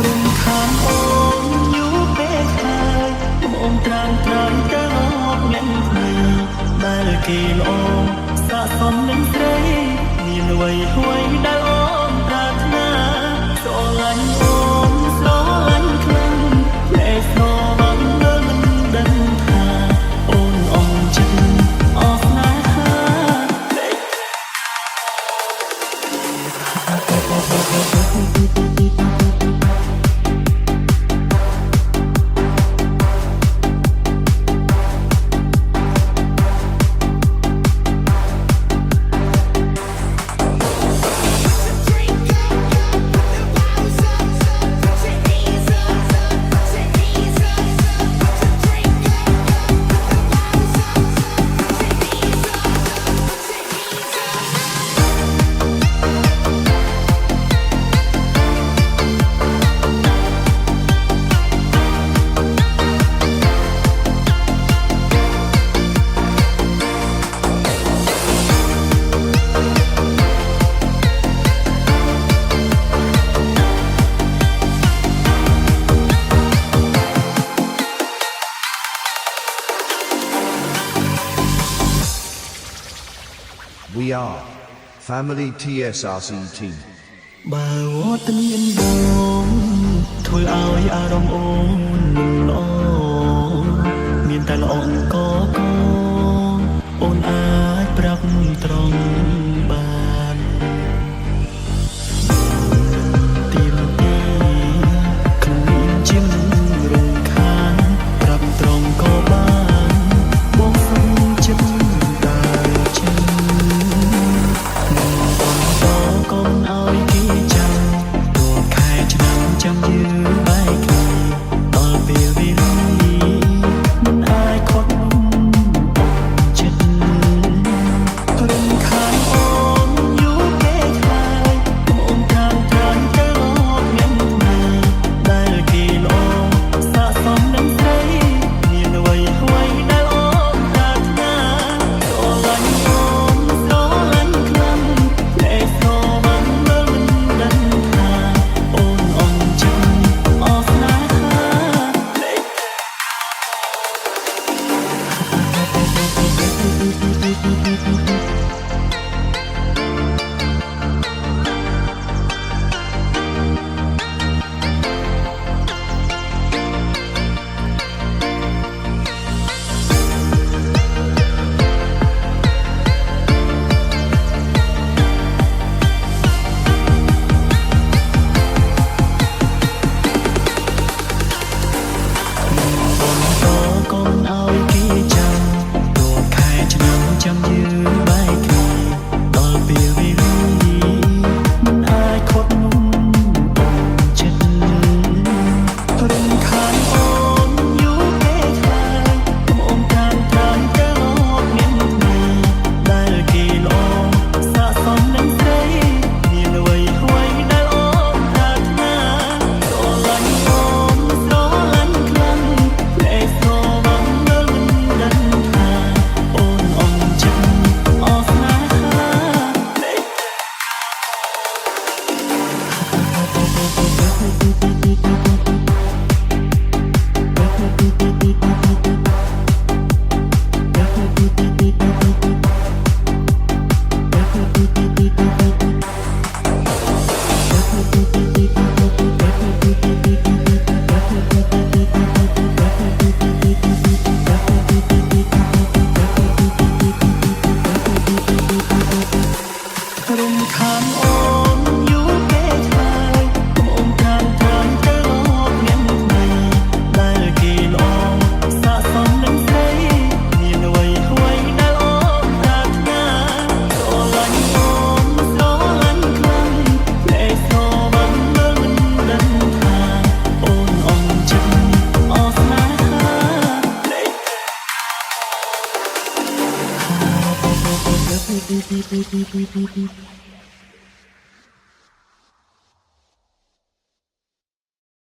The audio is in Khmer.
រំខានអូនយូរពេកហើយអូនត្រាំត្រៃទៅអបញ៉ាំគ្នាដែលគេល្អស័ក្តិសមនឹងស្រីមានអ្វីអ្វីដែលអូនប្រាថ្នាស្រឡាញ់អូនស្រឡាញ់ខ្លាំងតែស្រឡាញ់មិនដឹងថាអូនអងចិត្តអស់ស្នេហា We are Family TSRC team បើវត្តមានបងធ្វើឲ្យអារម្មណ៍អូនល្អមានតែល្អអង្គកអូនអាចប្រាប់ត្រង់បានទៀមទីគ្មានជារំខានប្រាប់ត្រង់ក៏បានបងសុំចិត្តដើរចេញ កុំឲ្យគេចាំទោះខែឆ្នាំចាំយឺបែកគ្នាដល់ពេលវេលាមិនអាចខត់អូនចិត្តរំខានអូនយូរពេកហើយអូនតាមត្រាំទៅអបញ៉ាំគ្នាដែលគេល្អស័ក្តិសមនឹងស្រីមានអ្វីអ្វីដែលអូនប្រាថ្នាស្រឡាញ់អូនស្រឡាញ់ខ្លាំងតែស្រ ចាំយឺបែកគ្នាដល់ពេលវេលាមិនអាចខត់នោះអូនចិត្តរំខានអូនយូរពេកហើយអូនតាមត្រាំទៅអបញ៉ាំគ្នាដែលគេល្អស័ក្តិសមនឹងស្រីមានអ្វីអ្វីដែលអូនប្រាថ្នាស្រឡាញ់អូនស្រឡាញ់ខ្លាំងតែស្រឡាញ់មិនដឹងថាអូនអងចិត្ត រំខានអូនយូរពេកហើយអូនតាមត្រាំទៅអបញ៉ាំគ្នាដែលគេល្អស័ក្តិសមនឹងស្រីមានអ្វីអ្វីដែលអូនប្រាថ្នាស្រឡាញ់អូនស្រឡាញ់ខ្លាំងតែស្រឡាញ់មិនដឹងថាអូនអងចិត្តអស់ស្នេហា